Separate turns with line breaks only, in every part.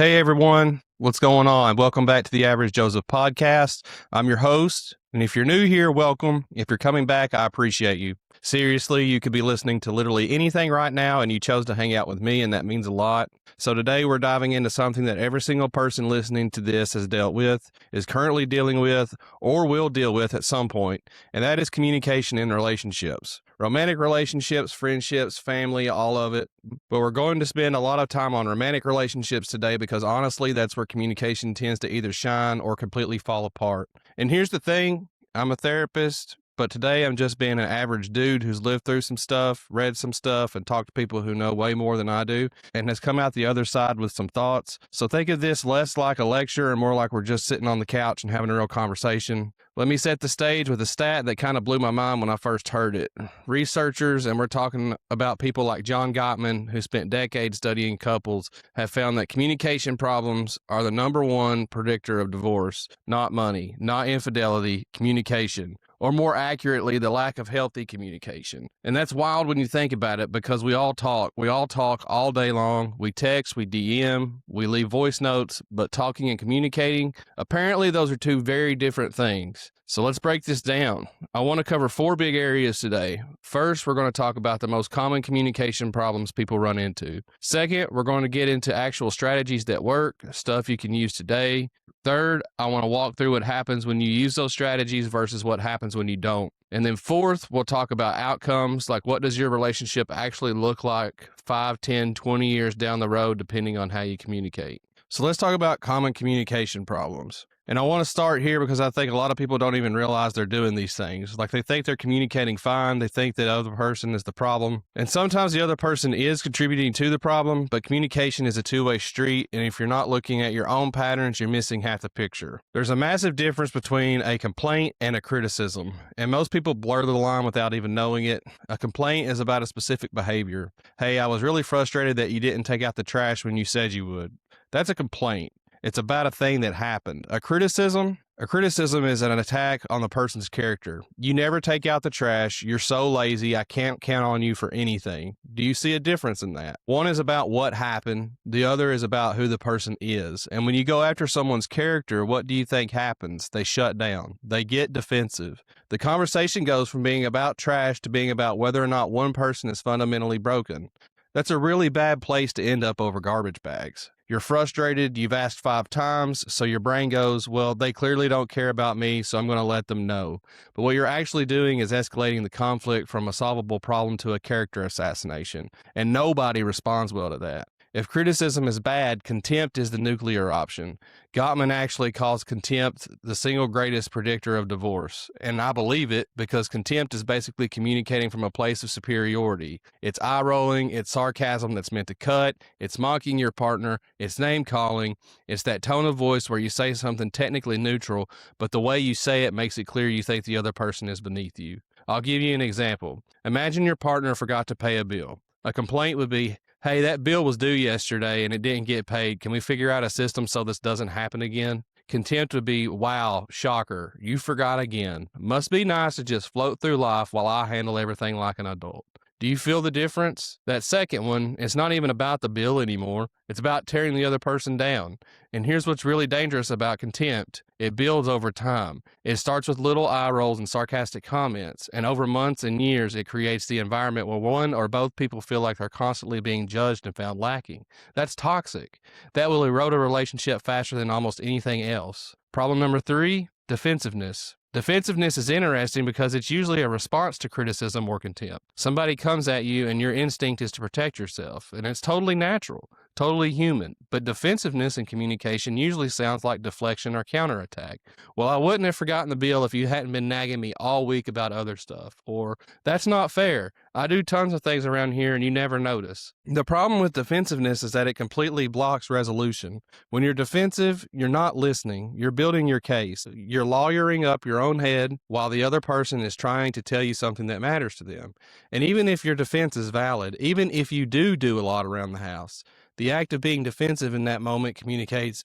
Hey everyone, what's going on? Welcome back to the Average Joseph podcast. I'm your host, and if you're new here, welcome. If you're coming back, I appreciate you. Seriously, you could be listening to literally anything right now, and you chose to hang out with me, and that means a lot. So today we're diving into something that every single person listening to this has dealt with, is currently dealing with, or will deal with at some point, and that is communication in relationships. Romantic relationships, friendships, family, all of it. But we're going to spend a lot of time on romantic relationships today because honestly, that's where communication tends to either shine or completely fall apart. And here's the thing, I'm a therapist, but today I'm just being an average dude who's lived through some stuff, read some stuff, and talked to people who know way more than I do, and has come out the other side with some thoughts. So think of this less like a lecture and more like we're just sitting on the couch and having a real conversation. Let me set the stage with a stat that kind of blew my mind when I first heard it. Researchers, and we're talking about people like John Gottman, who spent decades studying couples, have found that communication problems are the number one predictor of divorce. Not money, not infidelity, communication. Or more accurately, the lack of healthy communication. And that's wild when you think about it because we all talk. We all talk all day long. We text, we DM, we leave voice notes, but talking and communicating, apparently those are two very different things. So let's break this down. I want to cover 4 big areas today. First, we're going to talk about the most common communication problems people run into. Second, we're going to get into actual strategies that work, stuff you can use today. Third, I want to walk through what happens when you use those strategies versus what happens when you don't. And then fourth, we'll talk about outcomes, like what does your relationship actually look like 5, 10, 20 years down the road, depending on how you communicate. So let's talk about common communication problems. And I want to start here because I think a lot of people don't even realize they're doing these things. Like they think they're communicating fine. They think that the other person is the problem. And sometimes the other person is contributing to the problem, but communication is a two-way street. And if you're not looking at your own patterns, you're missing half the picture. There's a massive difference between a complaint and a criticism. And most people blur the line without even knowing it. A complaint is about a specific behavior. Hey, I was really frustrated that you didn't take out the trash when you said you would. That's a complaint. It's about a thing that happened. A criticism is an attack on the person's character. You never take out the trash. You're so lazy. I can't count on you for anything. Do you see a difference in that? One is about what happened. The other is about who the person is. And when you go after someone's character, what do you think happens? They shut down. They get defensive. The conversation goes from being about trash to being about whether or not one person is fundamentally broken. That's a really bad place to end up over garbage bags. You're frustrated, you've asked 5 times, so your brain goes, well, they clearly don't care about me, so I'm going to let them know. But what you're actually doing is escalating the conflict from a solvable problem to a character assassination, and nobody responds well to that. If criticism is bad, contempt is the nuclear option. Gottman actually calls contempt the single greatest predictor of divorce. And I believe it because contempt is basically communicating from a place of superiority. It's eye-rolling, it's sarcasm that's meant to cut, it's mocking your partner, it's name-calling, it's that tone of voice where you say something technically neutral, but the way you say it makes it clear you think the other person is beneath you. I'll give you an example. Imagine your partner forgot to pay a bill. A complaint would be, hey, that bill was due yesterday and it didn't get paid. Can we figure out a system so this doesn't happen again? Contempt would be, wow, shocker, you forgot again. Must be nice to just float through life while I handle everything like an adult. Do you feel the difference? That second one, it's not even about the bill anymore. It's about tearing the other person down. And here's what's really dangerous about contempt. It builds over time. It starts with little eye rolls and sarcastic comments. And over months and years, it creates the environment where one or both people feel like they're constantly being judged and found lacking. That's toxic. That will erode a relationship faster than almost anything else. Problem number 3, defensiveness. Defensiveness is interesting because it's usually a response to criticism or contempt. Somebody comes at you and your instinct is to protect yourself, and it's totally natural, totally human. But defensiveness in communication usually sounds like deflection or counterattack. Well, I wouldn't have forgotten the bill if you hadn't been nagging me all week about other stuff. Or, that's not fair. I do tons of things around here and you never notice. The problem with defensiveness is that it completely blocks resolution. When you're defensive, you're not listening. You're building your case. You're lawyering up your own head while the other person is trying to tell you something that matters to them. And even if your defense is valid, even if you do a lot around the house, the act of being defensive in that moment communicates,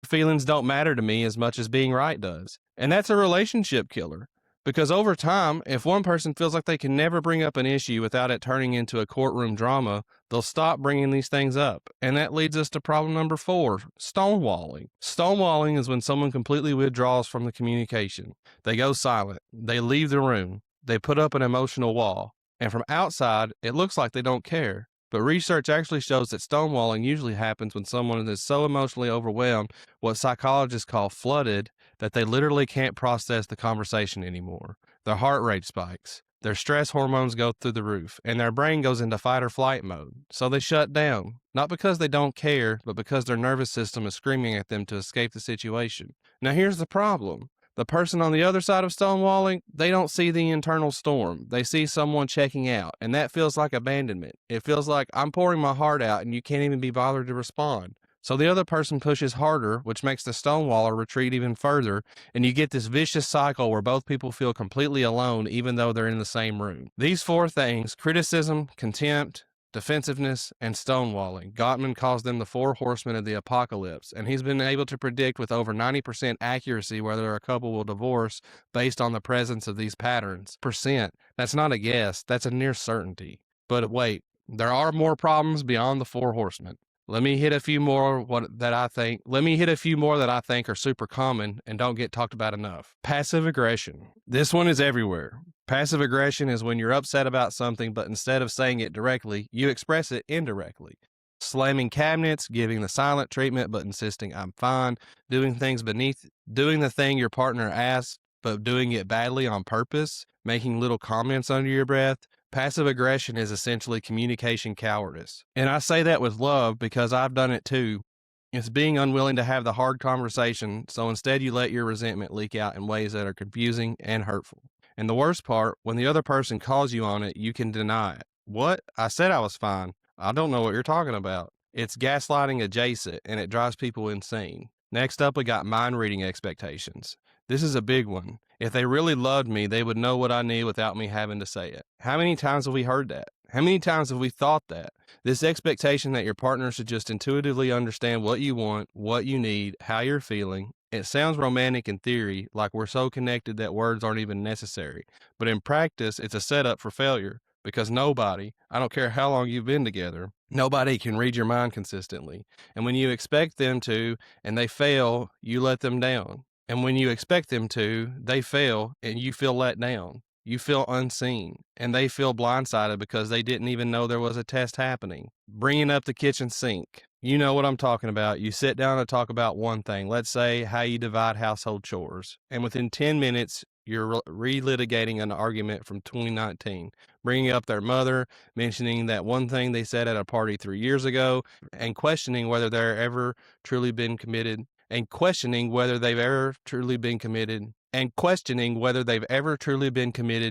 feelings don't matter to me as much as being right does. And that's a relationship killer. Because over time, if one person feels like they can never bring up an issue without it turning into a courtroom drama, they'll stop bringing these things up. And that leads us to problem number 4, stonewalling. Stonewalling is when someone completely withdraws from the communication. They go silent. They leave the room. They put up an emotional wall. And from outside, it looks like they don't care. But research actually shows that stonewalling usually happens when someone is so emotionally overwhelmed, what psychologists call flooded, that they literally can't process the conversation anymore. Their heart rate spikes, their stress hormones go through the roof, and their brain goes into fight or flight mode. So they shut down, not because they don't care, but because their nervous system is screaming at them to escape the situation. Now here's the problem. The person on the other side of stonewalling, they don't see the internal storm. They see someone checking out, and that feels like abandonment. It feels like I'm pouring my heart out and you can't even be bothered to respond. So the other person pushes harder, which makes the stonewaller retreat even further, and you get this vicious cycle where both people feel completely alone even though they're in the same room. These 4 things, criticism, contempt, defensiveness, and stonewalling. Gottman calls them the 4 horsemen of the apocalypse, and he's been able to predict with over 90% accuracy whether a couple will divorce based on the presence of these patterns. That's not a guess, that's a near certainty. But wait, there are more problems beyond the 4 horsemen. Let me hit a few more that I think are super common and don't get talked about enough. Passive aggression. This one is everywhere. Passive aggression is when you're upset about something, but instead of saying it directly, you express it indirectly. Slamming cabinets, giving the silent treatment but insisting I'm fine, doing the thing your partner asks but doing it badly on purpose, making little comments under your breath. Passive aggression is essentially communication cowardice. And I say that with love because I've done it too. It's being unwilling to have the hard conversation, so instead you let your resentment leak out in ways that are confusing and hurtful. And the worst part, when the other person calls you on it, you can deny it. What? I said I was fine. I don't know what you're talking about. It's gaslighting adjacent, and it drives people insane. Next up, we got mind reading expectations. This is a big one. If they really loved me, they would know what I need without me having to say it. How many times have we heard that? How many times have we thought that? This expectation that your partner should just intuitively understand what you want, what you need, how you're feeling. It sounds romantic in theory, like we're so connected that words aren't even necessary. But in practice, it's a setup for failure. Because nobody, I don't care how long you've been together, nobody can read your mind consistently. And when you expect them to, and they fail, you let them down. And when you expect them to, they fail, and you feel let down. You feel unseen, and they feel blindsided because they didn't even know there was a test happening. Bringing up the kitchen sink. You know what I'm talking about. You sit down and talk about one thing. Let's say how you divide household chores. And within 10 minutes, you're relitigating an argument from 2019, bringing up their mother, mentioning that one thing they said at a party 3 years ago, and questioning whether they've ever truly been committed, and questioning whether they've ever truly been committed,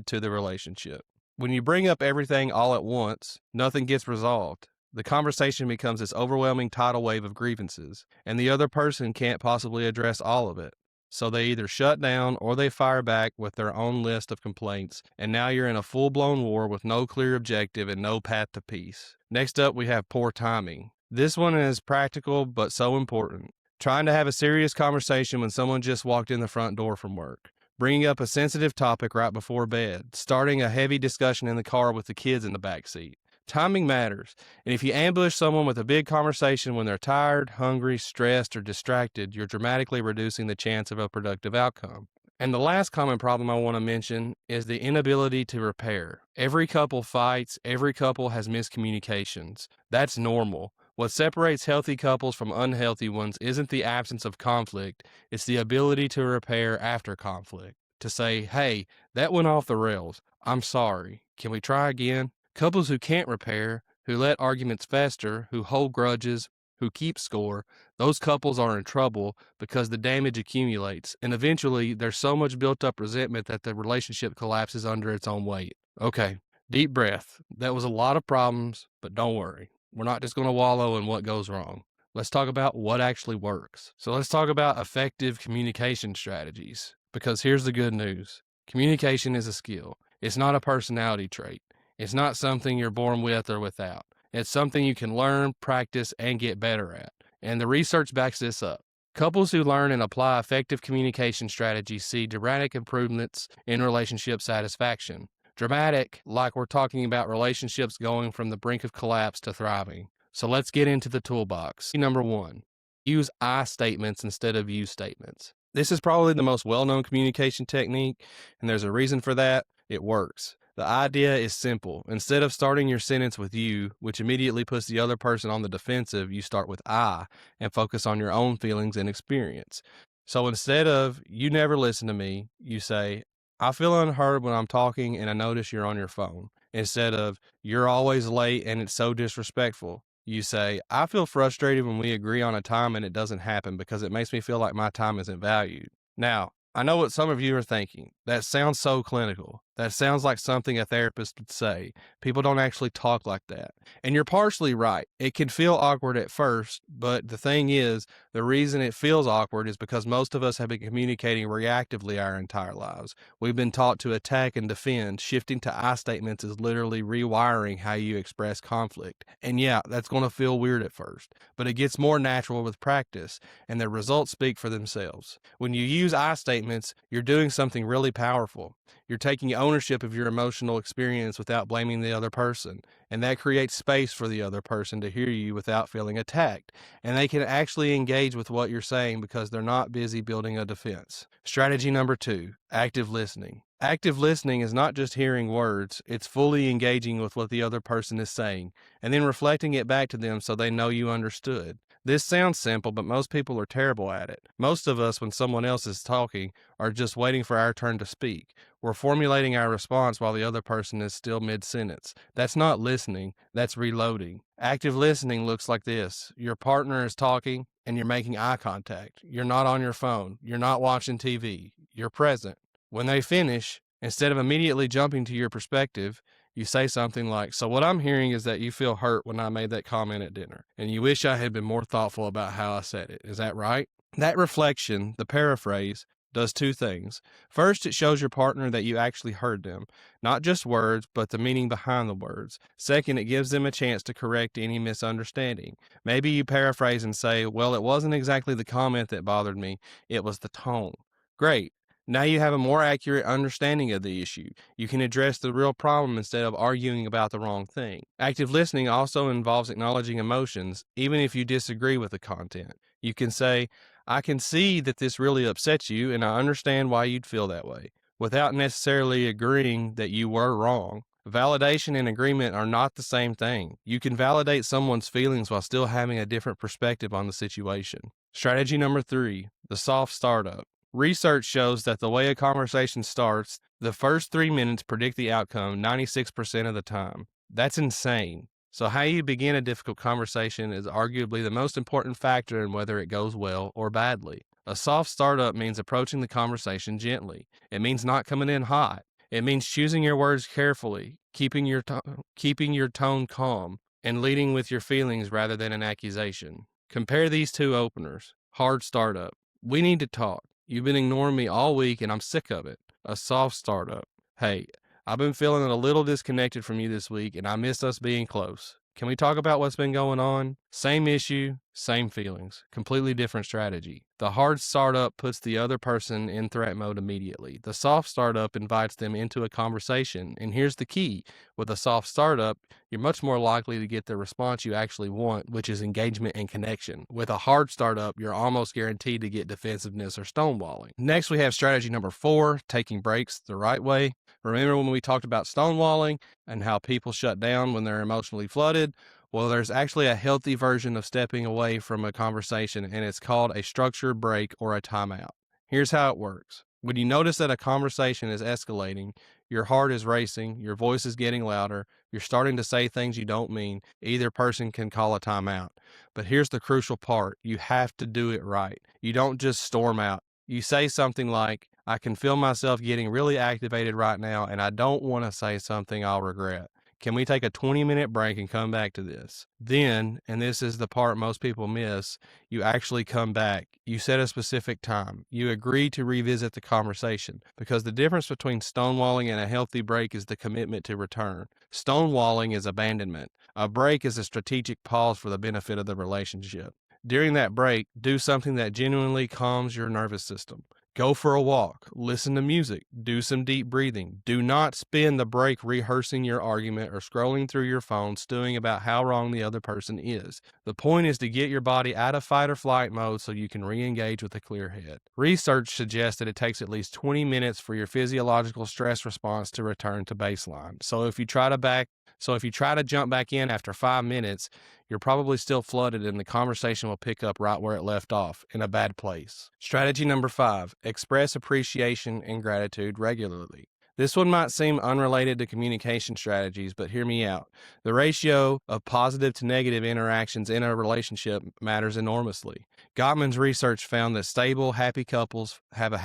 to the relationship. When you bring up everything all at once, nothing gets resolved. The conversation becomes this overwhelming tidal wave of grievances, and the other person can't possibly address all of it. So they either shut down or they fire back with their own list of complaints, and now you're in a full-blown war with no clear objective and no path to peace. Next up, we have poor timing. This one is practical but so important. Trying to have a serious conversation when someone just walked in the front door from work. Bringing up a sensitive topic right before bed. Starting a heavy discussion in the car with the kids in the back seat. Timing matters, and if you ambush someone with a big conversation when they're tired, hungry, stressed, or distracted, you're dramatically reducing the chance of a productive outcome. And the last common problem I want to mention is the inability to repair. Every couple fights, every couple has miscommunications. That's normal. What separates healthy couples from unhealthy ones isn't the absence of conflict, it's the ability to repair after conflict. To say, hey, that went off the rails. I'm sorry. Can we try again? Couples who can't repair, who let arguments fester, who hold grudges, who keep score, those couples are in trouble because the damage accumulates, and eventually there's so much built-up resentment that the relationship collapses under its own weight. Okay, deep breath. That was a lot of problems, but don't worry. We're not just going to wallow in what goes wrong. Let's talk about what actually works. So let's talk about effective communication strategies, because here's the good news. Communication is a skill. It's not a personality trait. It's not something you're born with or without. It's something you can learn, practice, and get better at. And the research backs this up. Couples who learn and apply effective communication strategies see dramatic improvements in relationship satisfaction. Dramatic, like we're talking about relationships going from the brink of collapse to thriving. So let's get into the toolbox. Number 1, use I statements instead of you statements. This is probably the most well-known communication technique, and there's a reason for that. It works. The idea is simple. Instead of starting your sentence with you, which immediately puts the other person on the defensive, you start with I and focus on your own feelings and experience. So instead of, you never listen to me, you say, I feel unheard when I'm talking and I notice you're on your phone. Instead of, you're always late and it's so disrespectful, you say, I feel frustrated when we agree on a time and it doesn't happen because it makes me feel like my time isn't valued. Now, I know what some of you are thinking. That sounds so clinical. That sounds like something a therapist would say. People don't actually talk like that. And you're partially right. It can feel awkward at first, but the thing is, the reason it feels awkward is because most of us have been communicating reactively our entire lives. We've been taught to attack and defend. Shifting to I statements is literally rewiring how you express conflict. And yeah, that's going to feel weird at first, but it gets more natural with practice, and the results speak for themselves. When you use I statements, you're doing something really powerful. You're taking ownership of your emotional experience without blaming the other person, and that creates space for the other person to hear you without feeling attacked, and they can actually engage with what you're saying because they're not busy building a defense. Strategy number 2, active listening. Active listening is not just hearing words, it's fully engaging with what the other person is saying, and then reflecting it back to them so they know you understood. This sounds simple, but most people are terrible at it. Most of us, when someone else is talking, are just waiting for our turn to speak. We're formulating our response while the other person is still mid-sentence. That's not listening, that's reloading. Active listening looks like this. Your partner is talking, and you're making eye contact. You're not on your phone. You're not watching TV. You're present. When they finish, instead of immediately jumping to your perspective, you say something like, so what I'm hearing is that you feel hurt when I made that comment at dinner, and you wish I had been more thoughtful about how I said it. Is that right? That reflection, the paraphrase, does 2 things. First, it shows your partner that you actually heard them, not just words, but the meaning behind the words. Second, it gives them a chance to correct any misunderstanding. Maybe you paraphrase and say, well, it wasn't exactly the comment that bothered me, it was the tone. Great. Now you have a more accurate understanding of the issue. You can address the real problem instead of arguing about the wrong thing. Active listening also involves acknowledging emotions, even if you disagree with the content. You can say, I can see that this really upsets you, and I understand why you'd feel that way, without necessarily agreeing that you were wrong. Validation and agreement are not the same thing. You can validate someone's feelings while still having a different perspective on the situation. Strategy number 3, the soft startup. Research shows that the way a conversation starts, the first 3 minutes predict the outcome 96% of the time. That's insane. So how you begin a difficult conversation is arguably the most important factor in whether it goes well or badly. A soft startup means approaching the conversation gently. It means not coming in hot. It means choosing your words carefully, keeping your tone calm, and leading with your feelings rather than an accusation. Compare these 2 openers. Hard startup. We need to talk. You've been ignoring me all week and I'm sick of it. A soft startup. Hey, I've been feeling a little disconnected from you this week and I miss us being close. Can we talk about what's been going on? Same issue, same feelings. Completely different strategy. The hard startup puts the other person in threat mode immediately. The soft startup invites them into a conversation. And here's the key. With a soft startup, you're much more likely to get the response you actually want, which is engagement and connection. With a hard startup, you're almost guaranteed to get defensiveness or stonewalling. Next, we have strategy number 4, taking breaks the right way. Remember when we talked about stonewalling and how people shut down when they're emotionally flooded? Well, there's actually a healthy version of stepping away from a conversation, and it's called a structured break or a timeout. Here's how it works. When you notice that a conversation is escalating, your heart is racing, your voice is getting louder, you're starting to say things you don't mean, either person can call a timeout. But here's the crucial part. You have to do it right. You don't just storm out. You say something like, I can feel myself getting really activated right now, and I don't want to say something I'll regret. Can we take a 20-minute break and come back to this? Then, and this is the part most people miss, you actually come back. You set a specific time. You agree to revisit the conversation, because the difference between stonewalling and a healthy break is the commitment to return. Stonewalling is abandonment. A break is a strategic pause for the benefit of the relationship. During that break, do something that genuinely calms your nervous system. Go for a walk, listen to music, do some deep breathing. Do not spend the break rehearsing your argument or scrolling through your phone, stewing about how wrong the other person is. The point is to get your body out of fight or flight mode so you can re-engage with a clear head. Research suggests that it takes at least 20 minutes for your physiological stress response to return to baseline. So if you try to jump back in after 5 minutes, you're probably still flooded and the conversation will pick up right where it left off, in a bad place. Strategy number 5, express appreciation and gratitude regularly. This one might seem unrelated to communication strategies, but hear me out. The ratio of positive to negative interactions in a relationship matters enormously. Gottman's research found that stable, happy couples have a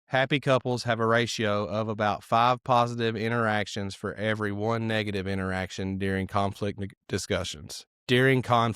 Happy couples have a ratio of about 5 positive interactions for every 1 negative interaction during conflict discussions. 5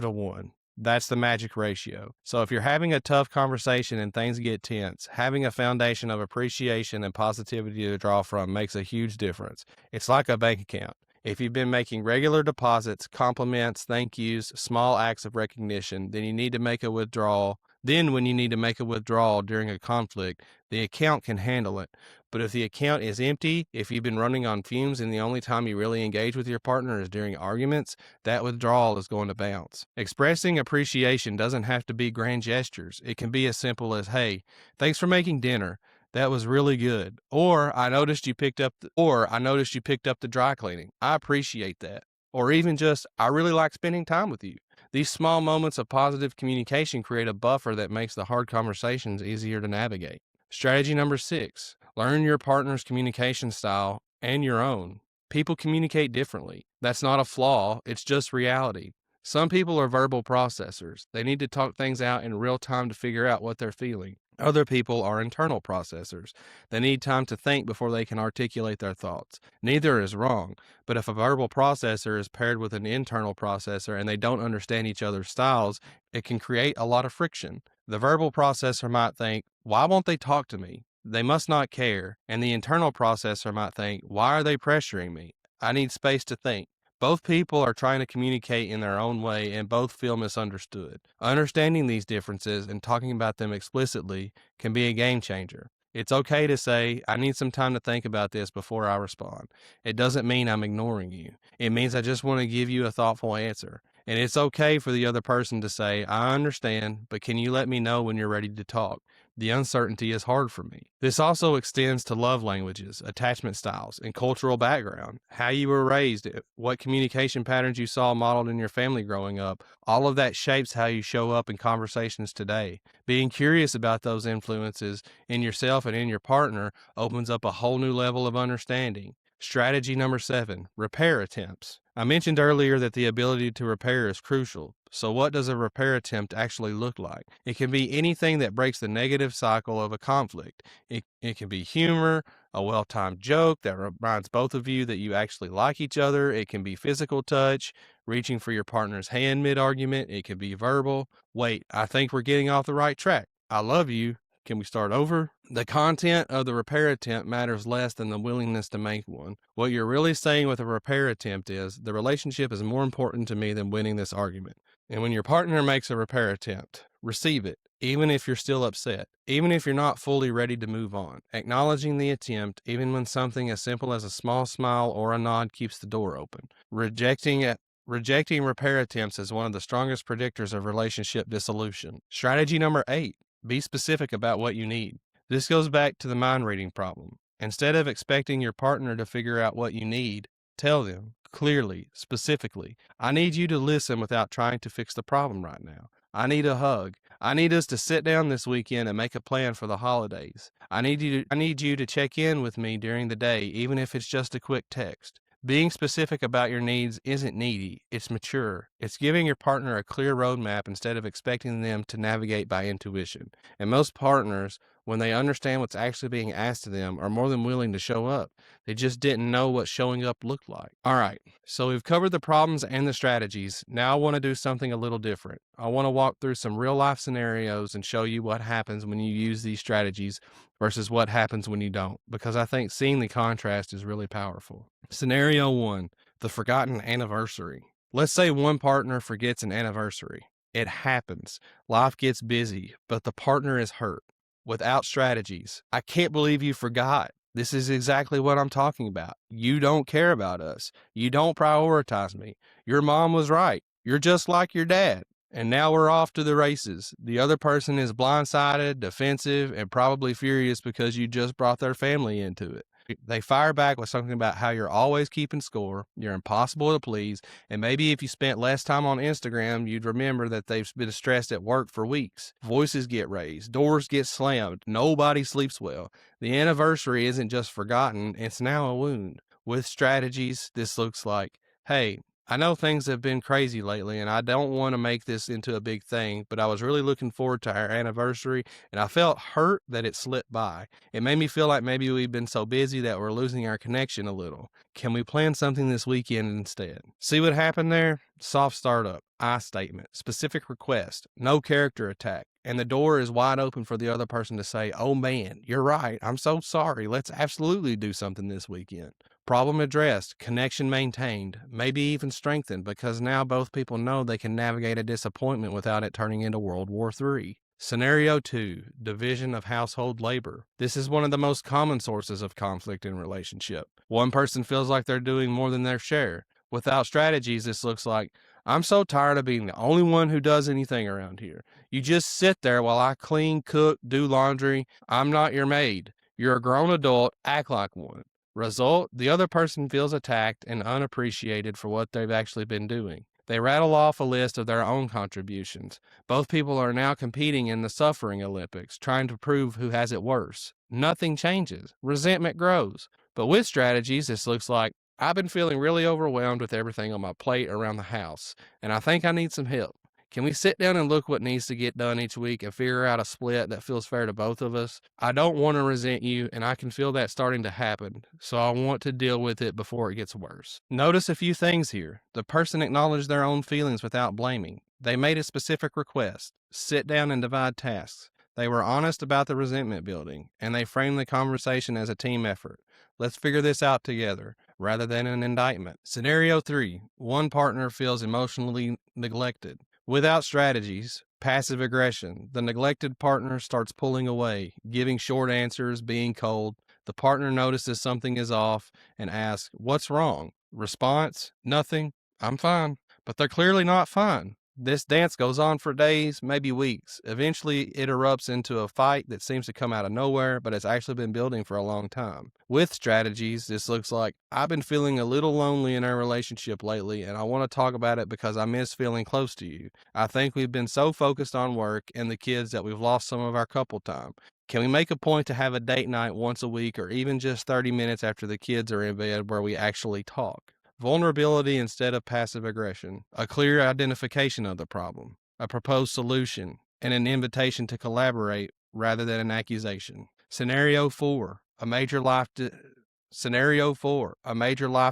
to 1. That's the magic ratio. So if you're having a tough conversation and things get tense, having a foundation of appreciation and positivity to draw from makes a huge difference. It's like a bank account. If you've been making regular deposits, compliments, thank yous, small acts of recognition, then when you need to make a withdrawal during a conflict, the account can handle it. But if the account is empty, if you've been running on fumes and the only time you really engage with your partner is during arguments, that withdrawal is going to bounce. Expressing appreciation doesn't have to be grand gestures. It can be as simple as, hey, thanks for making dinner. That was really good. Or I noticed you picked up the dry cleaning. I appreciate that. Or even just, I really like spending time with you. These small moments of positive communication create a buffer that makes the hard conversations easier to navigate. Strategy number 6, learn your partner's communication style and your own. People communicate differently. That's not a flaw, it's just reality. Some people are verbal processors. They need to talk things out in real time to figure out what they're feeling. Other people are internal processors. They need time to think before they can articulate their thoughts. Neither is wrong, but if a verbal processor is paired with an internal processor and they don't understand each other's styles, it can create a lot of friction. The verbal processor might think, why won't they talk to me? They must not care. And the internal processor might think, why are they pressuring me? I need space to think. Both people are trying to communicate in their own way and both feel misunderstood. Understanding these differences and talking about them explicitly can be a game changer. It's okay to say, I need some time to think about this before I respond. It doesn't mean I'm ignoring you. It means I just want to give you a thoughtful answer. And it's okay for the other person to say, I understand, but can you let me know when you're ready to talk? The uncertainty is hard for me. This also extends to love languages, attachment styles, and cultural background, how you were raised, what communication patterns you saw modeled in your family growing up. All of that shapes how you show up in conversations today. Being curious about those influences in yourself and in your partner opens up a whole new level of understanding. Strategy number 7, repair attempts. I mentioned earlier that the ability to repair is crucial. So what does a repair attempt actually look like? It can be anything that breaks the negative cycle of a conflict. It can be humor, a well-timed joke that reminds both of you that you actually like each other. It can be physical touch, reaching for your partner's hand mid-argument. It can be verbal. Wait, I think we're getting off the right track. I love you. Can we start over? The content of the repair attempt matters less than the willingness to make one. What you're really saying with a repair attempt is, the relationship is more important to me than winning this argument. And when your partner makes a repair attempt, receive it, even if you're still upset, even if you're not fully ready to move on. Acknowledging the attempt, even when something as simple as a small smile or a nod keeps the door open. Rejecting repair attempts is one of the strongest predictors of relationship dissolution. Strategy number 8. Be specific about what you need. This goes back to the mind reading problem. Instead of expecting your partner to figure out what you need, tell them clearly, specifically, I need you to listen without trying to fix the problem right now. I need a hug. I need us to sit down this weekend and make a plan for the holidays. I need you to check in with me during the day, even if it's just a quick text. Being specific about your needs isn't needy, it's mature. It's giving your partner a clear roadmap instead of expecting them to navigate by intuition. And most partners, when they understand what's actually being asked of them, are more than willing to show up. They just didn't know what showing up looked like. All right, so we've covered the problems and the strategies. Now I want to do something a little different. I want to walk through some real life scenarios and show you what happens when you use these strategies versus what happens when you don't, because I think seeing the contrast is really powerful. Scenario 1, the forgotten anniversary. Let's say one partner forgets an anniversary. It happens. Life gets busy, but the partner is hurt. Without strategies, I can't believe you forgot. This is exactly what I'm talking about. You don't care about us. You don't prioritize me. Your mom was right. You're just like your dad. And now we're off to the races. The other person is blindsided, defensive, and probably furious because you just brought their family into it. They fire back with something about how you're always keeping score, you're impossible to please, and maybe if you spent less time on Instagram, you'd remember that they've been stressed at work for weeks. Voices get raised, doors get slammed, nobody sleeps well. The anniversary isn't just forgotten, it's now a wound. With strategies, this looks like, hey, I know things have been crazy lately, and I don't want to make this into a big thing, but I was really looking forward to our anniversary, and I felt hurt that it slipped by. It made me feel like maybe we've been so busy that we're losing our connection a little. Can we plan something this weekend instead? See what happened there? Soft startup, I statement, specific request, no character attack. And the door is wide open for the other person to say, oh man, you're right. I'm so sorry. Let's absolutely do something this weekend. Problem addressed, connection maintained, maybe even strengthened because now both people know they can navigate a disappointment without it turning into World War III. Scenario 2, division of household labor. This is one of the most common sources of conflict in relationship. One person feels like they're doing more than their share. Without strategies, this looks like, I'm so tired of being the only one who does anything around here. You just sit there while I clean, cook, do laundry. I'm not your maid. You're a grown adult, act like one. Result, the other person feels attacked and unappreciated for what they've actually been doing. They rattle off a list of their own contributions. Both people are now competing in the suffering Olympics, trying to prove who has it worse. Nothing changes. Resentment grows. But with strategies, this looks like, I've been feeling really overwhelmed with everything on my plate around the house, and I think I need some help. Can we sit down and look what needs to get done each week and figure out a split that feels fair to both of us? I don't want to resent you, and I can feel that starting to happen, so I want to deal with it before it gets worse. Notice a few things here. The person acknowledged their own feelings without blaming. They made a specific request. Sit down and divide tasks. They were honest about the resentment building, and they framed the conversation as a team effort. Let's figure this out together, rather than an indictment. Scenario 3, one partner feels emotionally neglected. Without strategies, passive aggression, the neglected partner starts pulling away, giving short answers, being cold. The partner notices something is off and asks, what's wrong? Response, nothing, I'm fine. But they're clearly not fine. This dance goes on for days, maybe weeks. Eventually, it erupts into a fight that seems to come out of nowhere, but it's actually been building for a long time. With strategies, this looks like, I've been feeling a little lonely in our relationship lately, and I want to talk about it because I miss feeling close to you. I think we've been so focused on work and the kids that we've lost some of our couple time. Can we make a point to have a date night once a week or even just 30 minutes after the kids are in bed where we actually talk? Vulnerability instead of passive aggression, a clear identification of the problem, a proposed solution, and an invitation to collaborate rather than an accusation. Scenario 4, a major life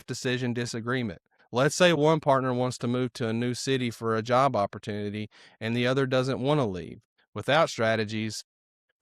decision disagreement. Let's say one partner wants to move to a new city for a job opportunity and the other doesn't want to leave. Without strategies,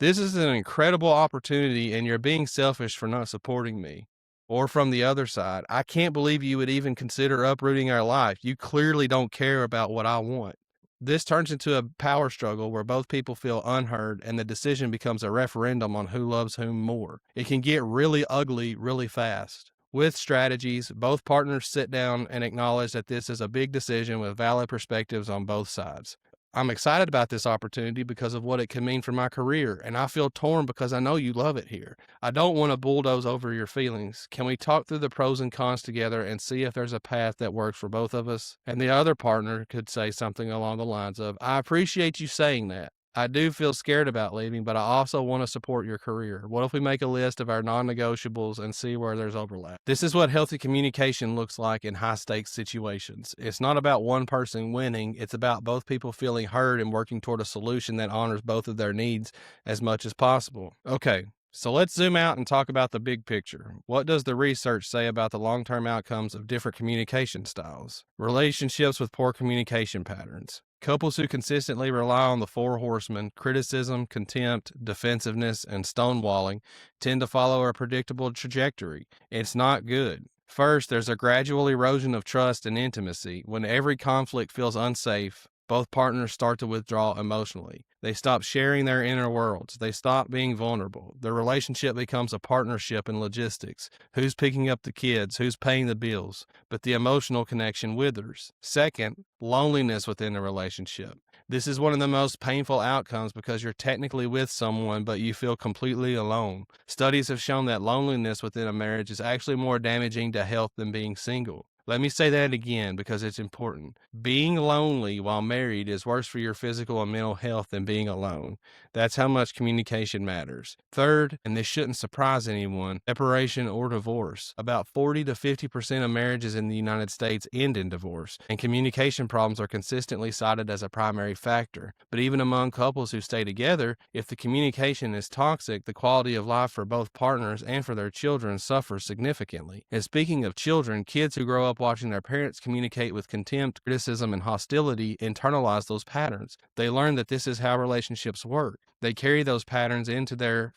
this is an incredible opportunity and you're being selfish for not supporting me. Or from the other side, I can't believe you would even consider uprooting our life. You clearly don't care about what I want. This turns into a power struggle where both people feel unheard and the decision becomes a referendum on who loves whom more. It can get really ugly really fast. With strategies, both partners sit down and acknowledge that this is a big decision with valid perspectives on both sides. I'm excited about this opportunity because of what it can mean for my career, and I feel torn because I know you love it here. I don't want to bulldoze over your feelings. Can we talk through the pros and cons together and see if there's a path that works for both of us? And the other partner could say something along the lines of, I appreciate you saying that. I do feel scared about leaving, but I also want to support your career. What if we make a list of our non-negotiables and see where there's overlap? This is what healthy communication looks like in high-stakes situations. It's not about one person winning. It's about both people feeling heard and working toward a solution that honors both of their needs as much as possible. Okay, so let's zoom out and talk about the big picture. What does the research say about the long-term outcomes of different communication styles? Relationships with poor communication patterns. Couples who consistently rely on the four horsemen, criticism, contempt, defensiveness, and stonewalling, tend to follow a predictable trajectory. It's not good. First, there's a gradual erosion of trust and intimacy. When every conflict feels unsafe, both partners start to withdraw emotionally. They stop sharing their inner worlds. They stop being vulnerable. The relationship becomes a partnership in logistics. Who's picking up the kids? Who's paying the bills? But the emotional connection withers. Second, loneliness within the relationship. This is one of the most painful outcomes because you're technically with someone, but you feel completely alone. Studies have shown that loneliness within a marriage is actually more damaging to health than being single. Let me say that again because it's important. Being lonely while married is worse for your physical and mental health than being alone. That's how much communication matters. Third, and this shouldn't surprise anyone, separation or divorce. About 40 to 50% of marriages in the United States end in divorce, and communication problems are consistently cited as a primary factor. But even among couples who stay together, if the communication is toxic, the quality of life for both partners and for their children suffers significantly. And speaking of children, kids who grow up watching their parents communicate with contempt, criticism, and hostility internalize those patterns. They learn that this is how relationships work. They carry those patterns into their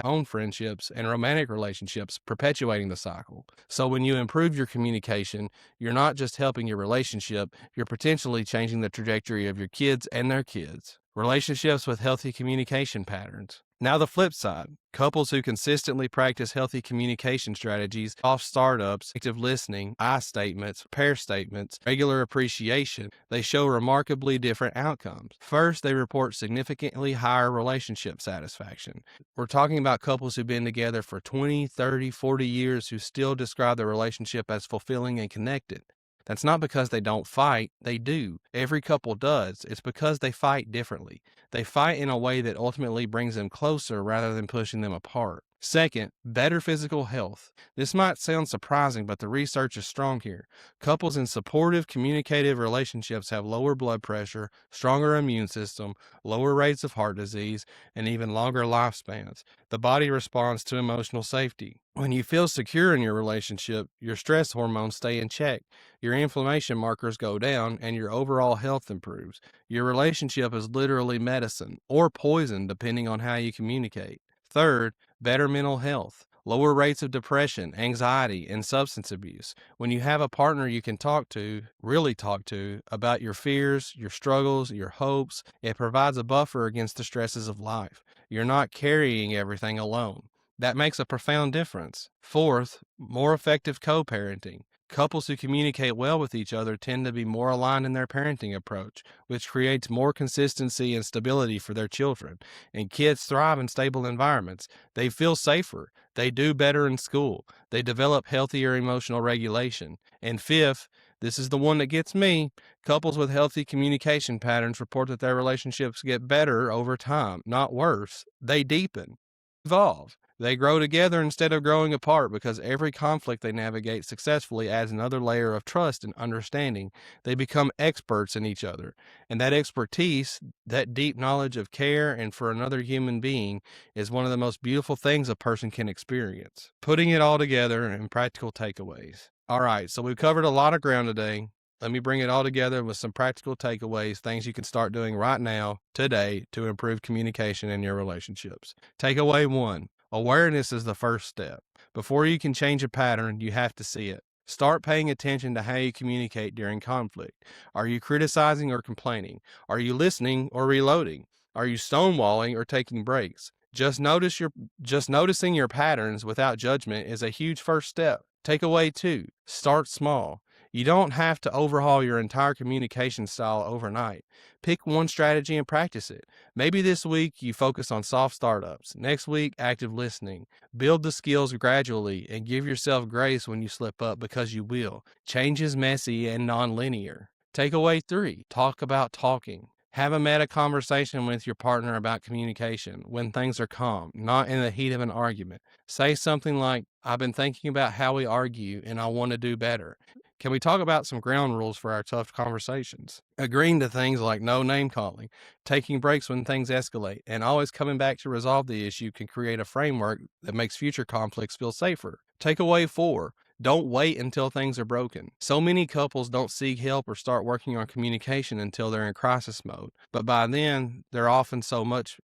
own friendships and romantic relationships, perpetuating the cycle. So when you improve your communication, you're not just helping your relationship, you're potentially changing the trajectory of your kids and their kids. Relationships with healthy communication patterns. Now the flip side, couples who consistently practice healthy communication strategies, off startups, active listening, I statements, pair statements, regular appreciation, they show remarkably different outcomes. First, they report significantly higher relationship satisfaction. We're talking about couples who've been together for 20, 30, 40 years who still describe their relationship as fulfilling and connected. That's not because they don't fight, they do. Every couple does. It's because they fight differently. They fight in a way that ultimately brings them closer rather than pushing them apart. Second, better physical health. This might sound surprising, but the research is strong here. Couples in supportive, communicative relationships have lower blood pressure, stronger immune system, lower rates of heart disease, and even longer lifespans. The body responds to emotional safety. When you feel secure in your relationship, your stress hormones stay in check, your inflammation markers go down, and your overall health improves. Your relationship is literally medicine, or poison depending on how you communicate. Third, better mental health, lower rates of depression, anxiety, and substance abuse. When you have a partner you can really talk to, about your fears, your struggles, your hopes, it provides a buffer against the stresses of life. You're not carrying everything alone. That makes a profound difference. Fourth, more effective co-parenting. Couples who communicate well with each other tend to be more aligned in their parenting approach, which creates more consistency and stability for their children. And kids thrive in stable environments. They feel safer. They do better in school. They develop healthier emotional regulation. And fifth, this is the one that gets me, couples with healthy communication patterns report that their relationships get better over time, not worse. They deepen, evolve. They grow together instead of growing apart because every conflict they navigate successfully adds another layer of trust and understanding. They become experts in each other. And that expertise, that deep knowledge of care and for another human being, is one of the most beautiful things a person can experience. Putting it all together in practical takeaways. All right, so we've covered a lot of ground today. Let me bring it all together with some practical takeaways, things you can start doing right now, today, to improve communication in your relationships. Takeaway 1. Awareness is the first step. Before you can change a pattern, you have to see it. Start paying attention to how you communicate during conflict. Are you criticizing or complaining? Are you listening or reloading? Are you stonewalling or taking breaks? Just noticing your patterns without judgment is a huge first step. Takeaway 2, start small. You don't have to overhaul your entire communication style overnight. Pick one strategy and practice it. Maybe this week you focus on soft startups. Next week, active listening. Build the skills gradually and give yourself grace when you slip up because you will. Change is messy and non-linear. Takeaway 3, talk about talking. Have a meta conversation with your partner about communication when things are calm, not in the heat of an argument. Say something like, I've been thinking about how we argue and I want to do better. Can we talk about some ground rules for our tough conversations? Agreeing to things like no name calling, taking breaks when things escalate, and always coming back to resolve the issue can create a framework that makes future conflicts feel safer. Takeaway 4, don't wait until things are broken. So many couples don't seek help or start working on communication until they're in crisis mode, but by then, they're often so much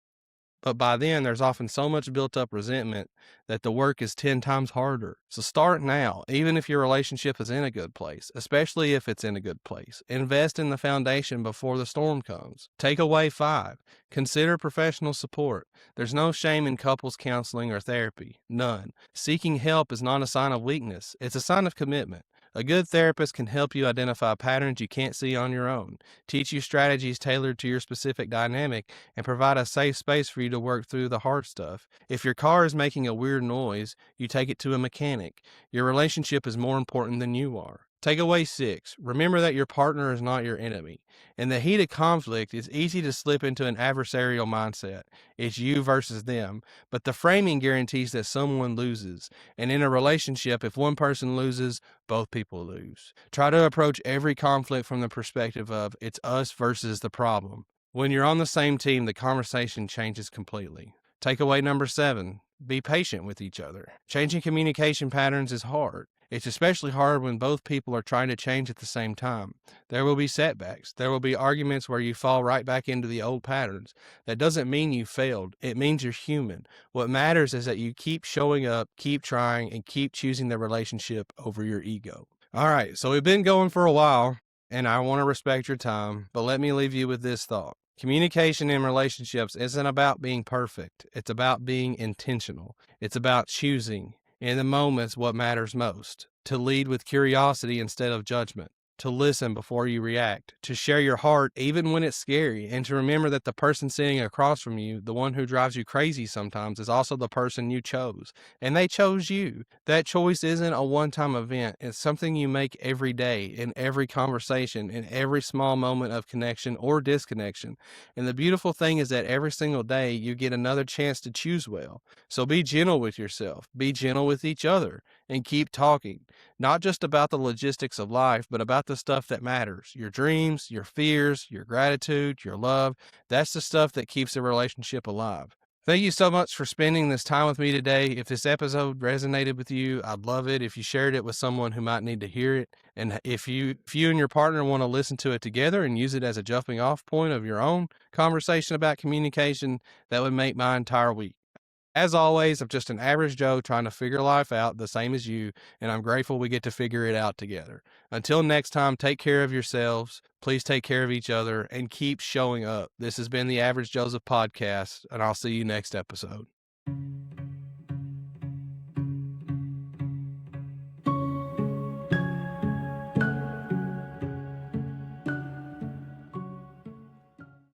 But by then, there's often so much built up resentment that the work is 10 times harder. So start now, even if your relationship is in a good place, especially if it's in a good place. Invest in the foundation before the storm comes. Takeaway 5, consider professional support. There's no shame in couples counseling or therapy. None. Seeking help is not a sign of weakness, it's a sign of commitment. A good therapist can help you identify patterns you can't see on your own, teach you strategies tailored to your specific dynamic, and provide a safe space for you to work through the hard stuff. If your car is making a weird noise, you take it to a mechanic. Your relationship is more important than you are. Takeaway 6, remember that your partner is not your enemy. In the heat of conflict, it's easy to slip into an adversarial mindset. It's you versus them, but the framing guarantees that someone loses. And in a relationship, if one person loses, both people lose. Try to approach every conflict from the perspective of it's us versus the problem. When you're on the same team, the conversation changes completely. Takeaway number 7, be patient with each other. Changing communication patterns is hard. It's especially hard when both people are trying to change at the same time. There will be setbacks. There will be arguments where you fall right back into the old patterns. That doesn't mean you failed. It means you're human. What matters is that you keep showing up, keep trying, and keep choosing the relationship over your ego. All right, so we've been going for a while, and I want to respect your time, but let me leave you with this thought. Communication in relationships isn't about being perfect. It's about being intentional. It's about choosing in the moments what matters most, to lead with curiosity instead of judgment, to listen before you react, to share your heart even when it's scary, and to remember that the person sitting across from you, the one who drives you crazy sometimes, is also the person you chose, and they chose you. That choice isn't a one-time event. It's something you make every day, in every conversation, in every small moment of connection or disconnection. And the beautiful thing is that every single day you get another chance to choose well. So be gentle with yourself, be gentle with each other, and keep talking. Not just about the logistics of life, but about the stuff that matters. Your dreams, your fears, your gratitude, your love. That's the stuff that keeps a relationship alive. Thank you so much for spending this time with me today. If this episode resonated with you, I'd love it if you shared it with someone who might need to hear it. And if you and your partner want to listen to it together and use it as a jumping off point of your own conversation about communication, that would make my entire week. As always, I'm just an average Joe trying to figure life out the same as you, and I'm grateful we get to figure it out together. Until next time, take care of yourselves, please take care of each other, and keep showing up. This has been the Average Joseph Podcast, and I'll see you next episode.